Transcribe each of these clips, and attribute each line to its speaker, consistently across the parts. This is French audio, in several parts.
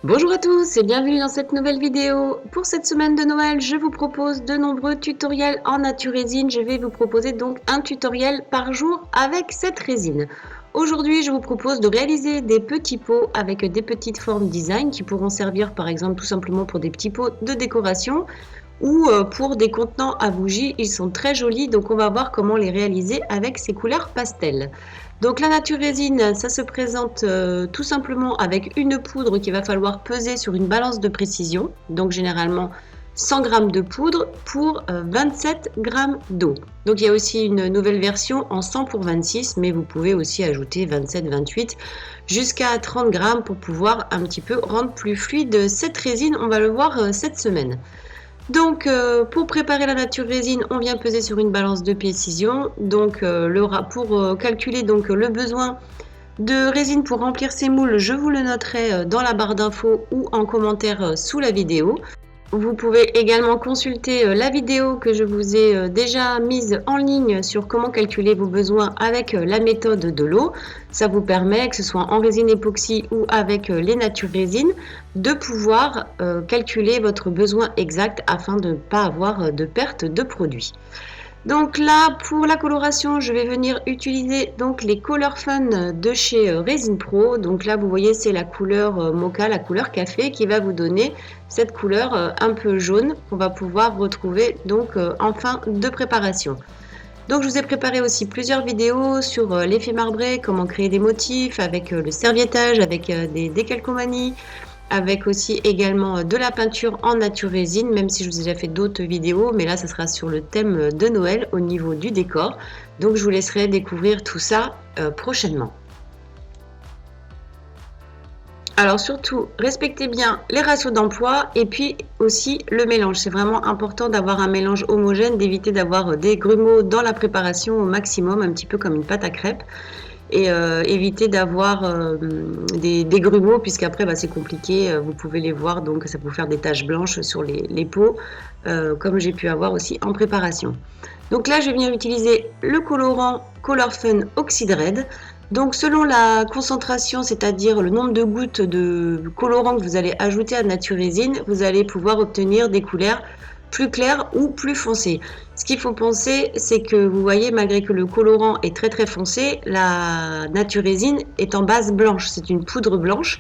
Speaker 1: Bonjour à tous et bienvenue dans cette nouvelle vidéo. Pour cette semaine de Noël, je vous propose de nombreux tutoriels en nature résine. Je vais vous proposer donc un tutoriel par jour avec cette résine. Aujourd'hui, je vous propose de réaliser des petits pots avec des petites formes design qui pourront servir par exemple tout simplement pour des petits pots de décoration ou pour des contenants à bougies. Ils sont très jolis, donc on va voir comment les réaliser avec ces couleurs pastel. Donc la nature résine, ça se présente tout simplement avec une poudre qu'il va falloir peser sur une balance de précision. Donc généralement 100 g de poudre pour 27 g d'eau. Donc il y a aussi une nouvelle version en 100 pour 26, mais vous pouvez aussi ajouter 27, 28 jusqu'à 30 g pour pouvoir un petit peu rendre plus fluide cette résine. On va le voir cette semaine. Donc pour préparer la nature résine, on vient peser sur une balance de précision. Donc pour calculer donc le besoin de résine pour remplir ces moules, je vous le noterai dans la barre d'infos ou en commentaire sous la vidéo. Vous pouvez également consulter la vidéo que je vous ai déjà mise en ligne sur comment calculer vos besoins avec la méthode de l'eau. Ça vous permet, que ce soit en résine époxy ou avec les nature résines, de pouvoir calculer votre besoin exact afin de ne pas avoir de perte de produit. Donc là, pour la coloration, je vais venir utiliser donc les Color Fun de chez Resin Pro. Donc là, vous voyez, c'est la couleur mocha, la couleur café, qui va vous donner cette couleur un peu jaune qu'on va pouvoir retrouver donc en fin de préparation. Donc je vous ai préparé aussi plusieurs vidéos sur l'effet marbré, comment créer des motifs avec le serviettage, avec des décalcomanies, avec aussi également de la peinture en nature résine, même si je vous ai déjà fait d'autres vidéos, mais là ça sera sur le thème de Noël au niveau du décor. Donc je vous laisserai découvrir tout ça prochainement. Alors surtout, respectez bien les ratios d'emploi et puis aussi le mélange. C'est vraiment important d'avoir un mélange homogène, d'éviter d'avoir des grumeaux dans la préparation au maximum, un petit peu comme une pâte à crêpes. Et éviter d'avoir des grumeaux puisqu'après c'est compliqué, vous pouvez les voir, donc ça peut faire des taches blanches sur les pots comme j'ai pu avoir aussi en préparation. Donc là je vais venir utiliser le colorant Color Fun Oxide Red. Donc selon la concentration, c'est-à-dire le nombre de gouttes de colorant que vous allez ajouter à nature résine, vous allez pouvoir obtenir des couleurs plus claires ou plus foncées. Ce qu'il faut penser, c'est que vous voyez, malgré que le colorant est très très foncé, la nature résine est en base blanche. C'est une poudre blanche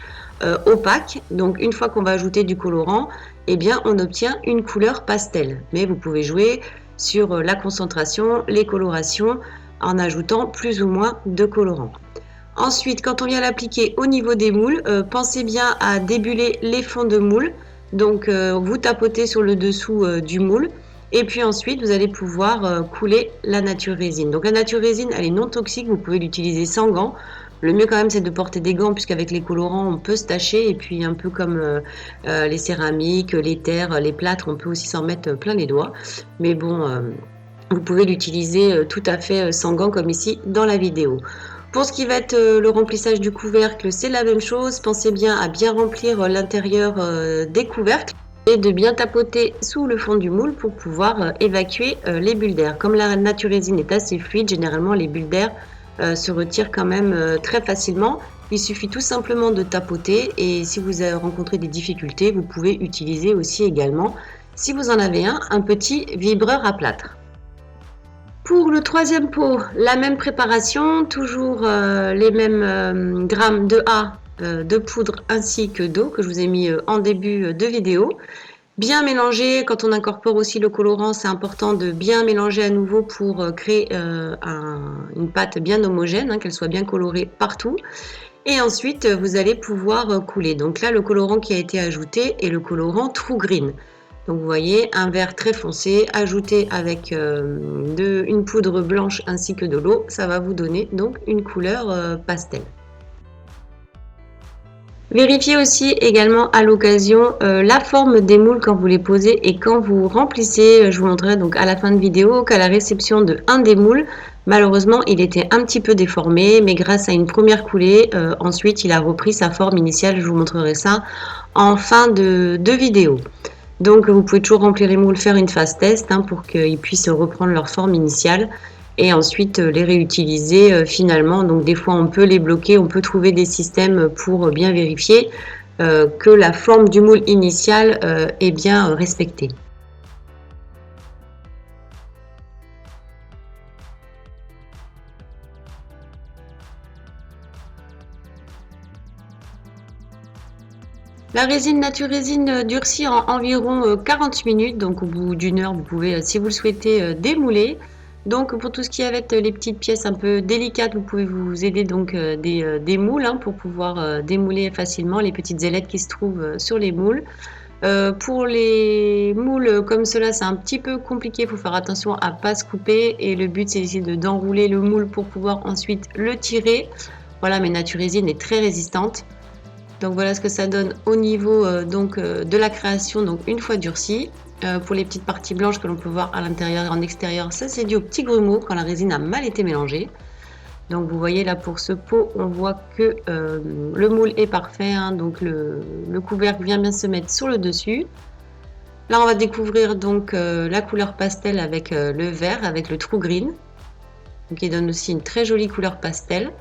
Speaker 1: opaque. Donc une fois qu'on va ajouter du colorant, eh bien on obtient une couleur pastel. Mais vous pouvez jouer sur la concentration, les colorations, en ajoutant plus ou moins de colorant. Ensuite, quand on vient l'appliquer au niveau des moules, pensez bien à débuller les fonds de moule. Donc vous tapotez sur le dessous du moule et puis ensuite vous allez pouvoir couler la nature résine. Donc la nature résine, elle est non toxique, vous pouvez l'utiliser sans gants. Le mieux quand même c'est de porter des gants puisqu'avec les colorants on peut se tacher et puis un peu comme les céramiques, les terres, les plâtres, on peut aussi s'en mettre plein les doigts. Mais bon, vous pouvez l'utiliser tout à fait sans gants comme ici dans la vidéo. Pour ce qui va être le remplissage du couvercle, c'est la même chose. Pensez bien à bien remplir l'intérieur des couvercles et de bien tapoter sous le fond du moule pour pouvoir évacuer les bulles d'air. Comme la nature résine est assez fluide, généralement les bulles d'air se retirent quand même très facilement. Il suffit tout simplement de tapoter et si vous rencontrez des difficultés, vous pouvez utiliser aussi également, si vous en avez un petit vibreur à plâtre. Pour le troisième pot, la même préparation, toujours les mêmes grammes de A de poudre ainsi que d'eau que je vous ai mis en début de vidéo. Bien mélanger, quand on incorpore aussi le colorant, c'est important de bien mélanger à nouveau pour créer une pâte bien homogène, qu'elle soit bien colorée partout. Et ensuite, vous allez pouvoir couler. Donc là, le colorant qui a été ajouté est le colorant True Green. Donc vous voyez, un vert très foncé ajouté avec une poudre blanche ainsi que de l'eau, ça va vous donner donc une couleur pastel. Vérifiez aussi également à l'occasion la forme des moules quand vous les posez et quand vous remplissez. Je vous montrerai donc à la fin de vidéo qu'à la réception de un des moules, malheureusement il était un petit peu déformé, mais grâce à une première coulée, ensuite il a repris sa forme initiale. Je vous montrerai ça en fin de vidéo. Donc vous pouvez toujours remplir les moules, faire une phase test pour qu'ils puissent reprendre leur forme initiale et ensuite les réutiliser finalement. Donc des fois on peut les bloquer, on peut trouver des systèmes pour bien vérifier. que la forme du moule initial est bien respectée. La résine Nature Résine durcit en environ 40 minutes, donc au bout d'une heure, vous pouvez, si vous le souhaitez, démouler. Donc pour tout ce qui est avec les petites pièces un peu délicates, vous pouvez vous aider donc des moules hein, pour pouvoir démouler facilement les petites ailettes qui se trouvent sur les moules. Pour les moules comme cela, c'est un petit peu compliqué, il faut faire attention à ne pas se couper et le but c'est d'essayer d'enrouler le moule pour pouvoir ensuite le tirer. Voilà, mais Nature Résine est très résistante. Donc voilà ce que ça donne au niveau de la création, donc une fois durci. Pour les petites parties blanches que l'on peut voir à l'intérieur et en extérieur, ça c'est dû au petit grumeau quand la résine a mal été mélangée. Donc vous voyez là pour ce pot, on voit que le moule est parfait, hein, donc le couvercle vient bien se mettre sur le dessus. Là on va découvrir donc la couleur pastel avec le vert, avec le True Green, donc qui donne aussi une très jolie couleur pastel.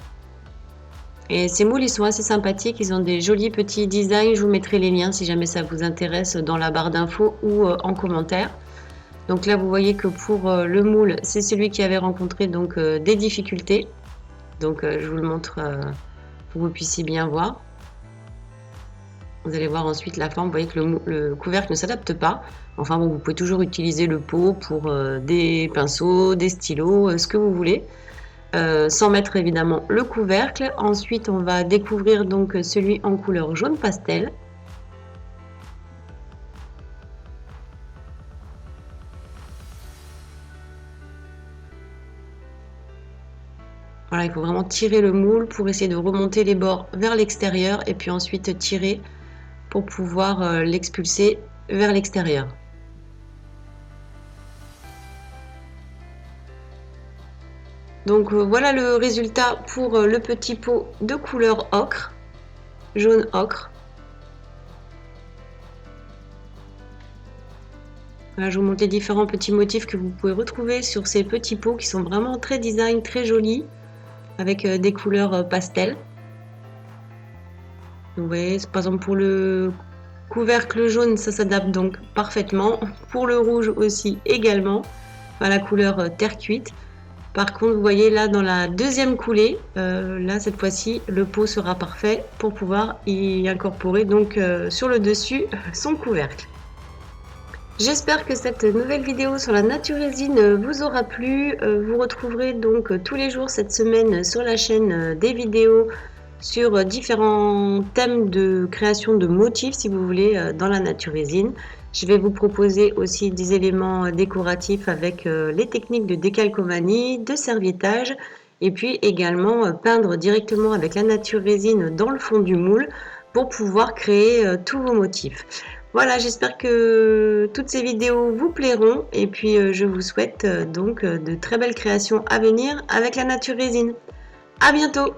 Speaker 1: Et ces moules, ils sont assez sympathiques, ils ont des jolis petits designs, je vous mettrai les liens si jamais ça vous intéresse dans la barre d'infos ou en commentaire. Donc là, vous voyez que pour le moule, c'est celui qui avait rencontré donc des difficultés. Donc je vous le montre pour que vous puissiez bien voir. Vous allez voir ensuite la forme, vous voyez que le couvercle ne s'adapte pas. Enfin bon, vous pouvez toujours utiliser le pot pour des pinceaux, des stylos, ce que vous voulez. Sans mettre évidemment le couvercle. Ensuite, on va découvrir donc celui en couleur jaune pastel. Voilà, il faut vraiment tirer le moule pour essayer de remonter les bords vers l'extérieur et puis ensuite tirer pour pouvoir l'expulser vers l'extérieur. Donc voilà le résultat pour le petit pot de couleur ocre, jaune ocre. Voilà, je vous montre les différents petits motifs que vous pouvez retrouver sur ces petits pots qui sont vraiment très design, très jolis, avec des couleurs pastel. Vous voyez, par exemple pour le couvercle jaune, ça s'adapte donc parfaitement. Pour le rouge aussi également, à la couleur terre cuite. Par contre, vous voyez là dans la deuxième coulée, là cette fois-ci, le pot sera parfait pour pouvoir y incorporer donc sur le dessus son couvercle. J'espère que cette nouvelle vidéo sur la Nature Résine vous aura plu. Vous retrouverez donc tous les jours cette semaine sur la chaîne des vidéos sur différents thèmes de création de motifs si vous voulez dans la Nature Résine. Je vais vous proposer aussi des éléments décoratifs avec les techniques de décalcomanie, de serviettage et puis également peindre directement avec la Nature Résine dans le fond du moule pour pouvoir créer tous vos motifs. Voilà, j'espère que toutes ces vidéos vous plairont et puis je vous souhaite donc de très belles créations à venir avec la Nature Résine. À bientôt!